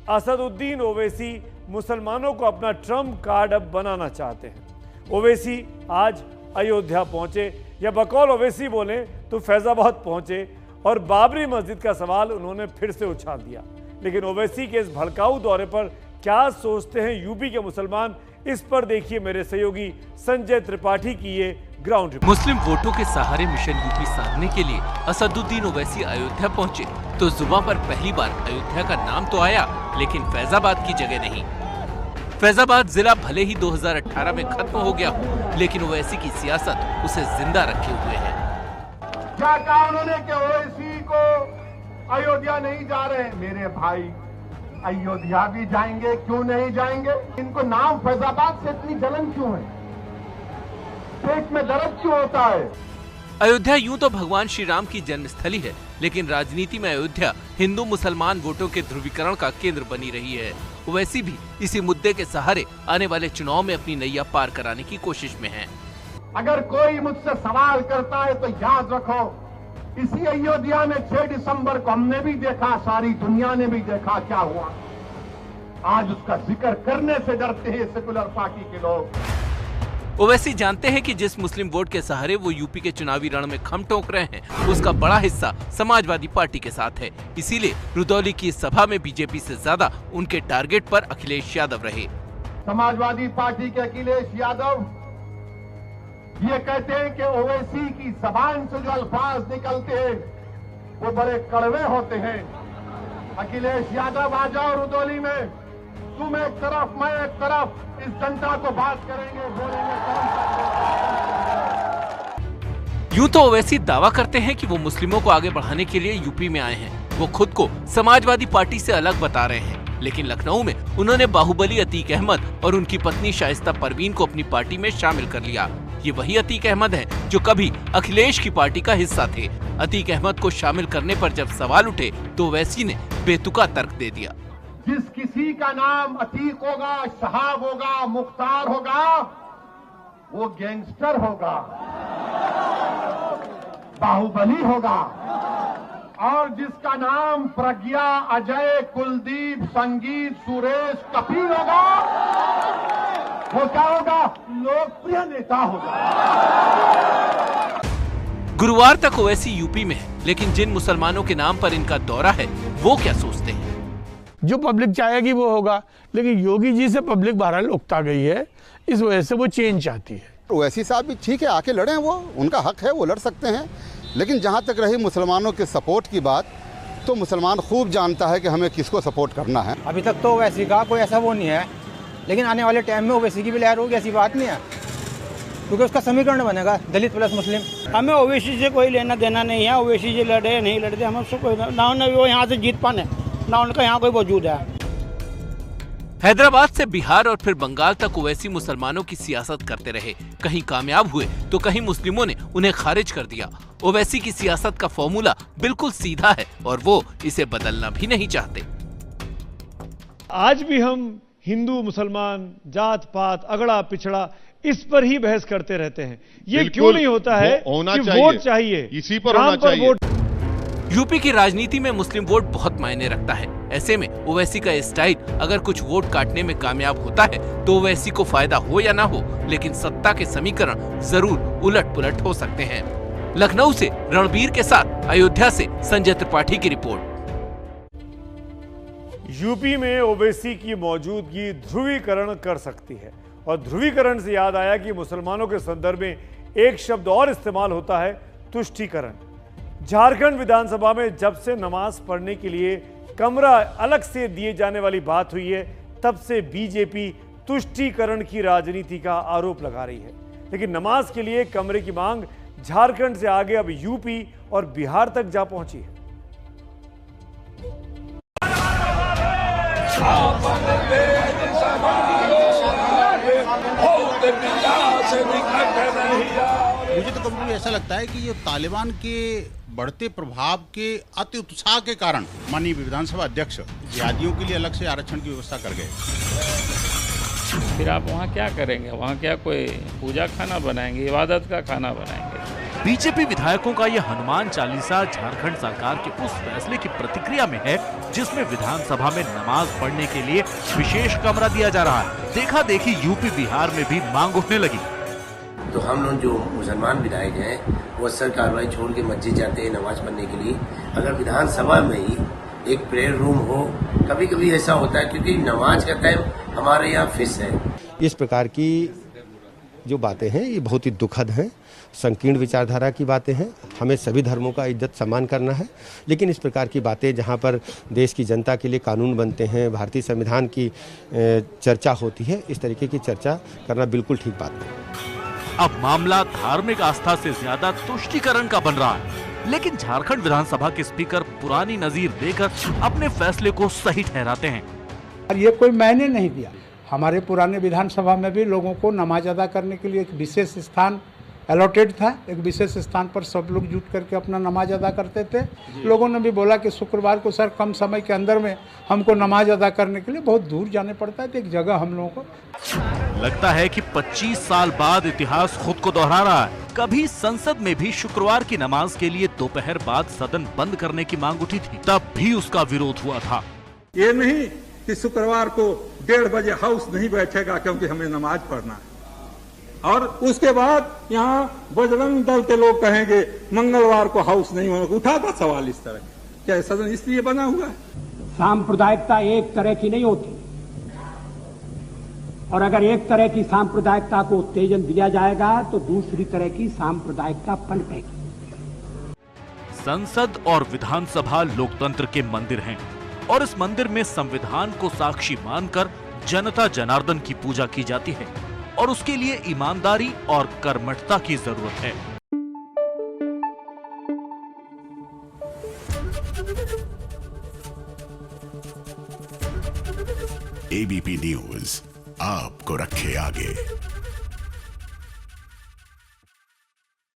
असदुद्दीन ओवैसी मुसलमानों को अपना ट्रम्प कार्ड अब बनाना चाहते हैं। ओवैसी आज अयोध्या पहुंचे, या बकौल ओवैसी बोले तो फैजाबाद पहुंचे, और बाबरी मस्जिद का सवाल उन्होंने फिर से उछाल दिया। लेकिन ओवैसी के इस भड़काऊ दौरे पर क्या सोचते हैं यूपी के मुसलमान, इस पर देखिए मेरे सहयोगी संजय त्रिपाठी की ये ग्राउंड रिपोर्ट। मुस्लिम वोटों के सहारे मिशन यूपी साधने के लिए असदुद्दीन ओवैसी अयोध्या पहुंचे तो जुबां पर पहली बार अयोध्या का नाम तो आया, लेकिन फैजाबाद की जगह नहीं। फैजाबाद जिला भले ही 2018 में खत्म हो गया हो, लेकिन ओवैसी की सियासत उसे जिंदा रखे हुए है। क्या कहा उन्होंने कि ओवैसी को अयोध्या नहीं जा रहे? मेरे भाई, अयोध्या भी जाएंगे, क्यों नहीं जाएंगे? इनको नाम फैजाबाद से इतनी जलन क्यों है? पेट में दर्द क्यों होता है? अयोध्या यूं तो भगवान श्री राम की जन्मस्थली है, लेकिन राजनीति में अयोध्या हिंदू मुसलमान वोटों के ध्रुवीकरण का केंद्र बनी रही है। ओवैसी भी इसी मुद्दे के सहारे आने वाले चुनाव में अपनी नैया पार कराने की कोशिश में है। अगर कोई मुझसे सवाल करता है तो याद रखो, इसी अयोध्या में 6 दिसंबर को हमने भी देखा, सारी दुनिया ने भी देखा क्या हुआ। आज उसका जिक्र करने से डरते हैं सेकुलर पार्टी के लोग। ओवैसी जानते हैं कि जिस मुस्लिम वोट के सहारे वो यूपी के चुनावी रण में खम ठोक रहे हैं, उसका बड़ा हिस्सा समाजवादी पार्टी के साथ है। इसीलिए रुदौली की इस सभा में बीजेपी से ज्यादा उनके टारगेट पर अखिलेश यादव रहे। समाजवादी पार्टी के अखिलेश यादव ये कहते हैं कि ओवैसी की जबान से जो अल्फाज निकलते हैं वो बड़े कड़वे होते हैं। अखिलेश यादव आ जाओ रुदौली में, तुम एक तरफ मैं एक तरफ, इस जनता को बात करेंगे, बोलेंगे यूं तो ओवैसी दावा करते हैं कि वो मुस्लिमों को आगे बढ़ाने के लिए यूपी में आए हैं। वो खुद को समाजवादी पार्टी से अलग बता रहे हैं, लेकिन लखनऊ में उन्होंने बाहुबली अतीक अहमद और उनकी पत्नी शाइस्ता परवीन को अपनी पार्टी में शामिल कर लिया। ये वही अतीक अहमद हैं जो कभी अखिलेश की पार्टी का हिस्सा थे। अतीक अहमद को शामिल करने पर जब सवाल उठे तो ओवैसी ने बेतुका तर्क दे दिया। जिस किसी का नाम अतीक होगा, शहाब होगा, मुख्तार होगा, वो गैंगस्टर होगा, बाहुबली होगा। और जिसका नाम प्रज्ञा, अजय, कुलदीप, संगीत, सुरेश, कपिल होगा, वो क्या होगा? लोकप्रिय नेता होगा। गुरुवार तक ओवैसी यूपी में है, लेकिन जिन मुसलमानों के नाम पर इनका दौरा है वो क्या सोचते हैं? जो पब्लिक चाहेगी वो होगा, लेकिन योगी जी से पब्लिक बहरहाल उकता गई है, इस वजह से वो चेंज चाहती है। ओवैसी साहब भी ठीक है, आके लड़ें, वो उनका हक है, वो लड़ सकते हैं। लेकिन जहाँ तक रही मुसलमानों के सपोर्ट की बात, तो मुसलमान खूब जानता है कि हमें किसको सपोर्ट करना है। अभी तक तो ओवैसी का कोई ऐसा वो नहीं है, लेकिन आने वाले टाइम में ओवैसी की भी लहर होगी, ऐसी बात नहीं है, क्योंकि उसका समीकरण बनेगा दलित प्लस मुस्लिम। हमें ओवैसी से कोई लेना देना नहीं है। ओवैसी जी लड़े नहीं लड़ते, हम उससे कोई ना वो यहाँ से जीत पाने, ना उनका यहाँ कोई वजूद है। हैदराबाद से बिहार और फिर बंगाल तक ओवैसी मुसलमानों की सियासत करते रहे। कहीं कामयाब हुए तो कहीं मुस्लिमों ने उन्हें खारिज कर दिया। ओवैसी की सियासत का फॉर्मूला बिल्कुल सीधा है और वो इसे बदलना भी नहीं चाहते। आज भी हम हिंदू मुसलमान, जात पात, अगड़ा पिछड़ा, इस पर ही बहस करते रहते हैं। ये क्यों नहीं होता है कि वोट चाहिए, इसी पर होना चाहिए। वोट। यूपी की राजनीति में मुस्लिम वोट बहुत मायने रखता है। ऐसे में ओवैसी का स्टाइल अगर कुछ वोट काटने में कामयाब होता है तो ओवैसी को फायदा हो या ना हो, लेकिन सत्ता के समीकरण जरूर उलट पुलट हो सकते हैं। लखनऊ से रणबीर के साथ अयोध्या से संजय त्रिपाठी की रिपोर्ट। यूपी में ओवैसी की मौजूदगी ध्रुवीकरण कर सकती है, और ध्रुवीकरण से याद आया कि मुसलमानों के संदर्भ में एक शब्द और इस्तेमाल होता है, तुष्टीकरण। झारखंड विधानसभा में जब से नमाज पढ़ने के लिए कमरा अलग से दिए जाने वाली बात हुई है, तब से बीजेपी तुष्टीकरण की राजनीति का आरोप लगा रही है। लेकिन नमाज के लिए कमरे की मांग झारखंड से आगे अब यूपी और बिहार तक जा पहुंची है। मुझे तो कभी ऐसा लगता है कि ये तालिबान के बढ़ते प्रभाव के अति उत्साह के कारण माननीय विधानसभा अध्यक्ष जिहादियों के लिए अलग से आरक्षण की व्यवस्था कर गए। फिर आप वहाँ क्या करेंगे? वहाँ क्या कोई पूजा खाना बनाएंगे, इबादत का खाना बनाएंगे? बीजेपी विधायकों का ये हनुमान चालीसा झारखंड सरकार के उस फैसले की प्रतिक्रिया में है जिसमें विधानसभा में नमाज पढ़ने के लिए विशेष कमरा दिया जा रहा है। देखा देखी यूपी बिहार में भी मांग उठने लगी। तो हम लोग जो मुसलमान विधायक हैं वो अक्सर कार्रवाई छोड़ के मस्जिद जाते हैं नमाज पढ़ने के लिए। अगर विधानसभा में ही एक प्रेयर रूम हो, कभी कभी ऐसा होता है क्योंकि नमाज का टाइम हमारे यहाँ फिक्स है। इस प्रकार की जो बातें हैं ये बहुत ही दुखद हैं, संकीर्ण विचारधारा की बातें हैं। हमें सभी धर्मों का इज्जत सम्मान करना है, लेकिन इस प्रकार की बातें जहां पर देश की जनता के लिए कानून बनते हैं, भारतीय संविधान की चर्चा होती है, इस तरीके की चर्चा करना बिल्कुल ठीक बात नहीं। अब मामला धार्मिक आस्था से ज्यादा तुष्टीकरण का बन रहा है, लेकिन झारखंड विधानसभा के स्पीकर पुरानी नजीर देकर अपने फैसले को सही ठहराते हैं। और ये कोई मायने नहीं दिया। हमारे पुराने विधानसभा में भी लोगों को नमाज अदा करने के लिए एक विशेष स्थान अलॉटेड था। एक विशेष स्थान पर सब लोग जुट करके अपना नमाज अदा करते थे। लोगों ने भी बोला कि शुक्रवार को सर कम समय के अंदर में हमको नमाज अदा करने के लिए बहुत दूर जाने पड़ता है, तो एक जगह हम लोगों को लगता है कि 25 साल बाद इतिहास खुद को दोहरा रहा है। कभी संसद में भी शुक्रवार की नमाज के लिए दोपहर बाद सदन बंद करने की मांग उठी थी, तब भी उसका विरोध हुआ था। ये नहीं कि शुक्रवार को 1:30 बजे हाउस नहीं बैठेगा क्योंकि हमें नमाज पढ़ना है, और उसके बाद यहाँ बजरंग दल के लोग कहेंगे मंगलवार को हाउस नहीं होगा। उठा था सवाल इस तरह, क्या सदन इसलिए बना हुआ है? सांप्रदायिकता एक तरह की नहीं होती, और अगर एक तरह की सांप्रदायिकता को उत्तेजन दिया जाएगा तो दूसरी तरह की सांप्रदायिकता पनपेगी। संसद और विधानसभा लोकतंत्र के मंदिर हैं, और इस मंदिर में संविधान को साक्षी मानकर जनता जनार्दन की पूजा की जाती है, और उसके लिए ईमानदारी और कर्मठता की जरूरत है। एबीपी न्यूज आपको रखे आगे।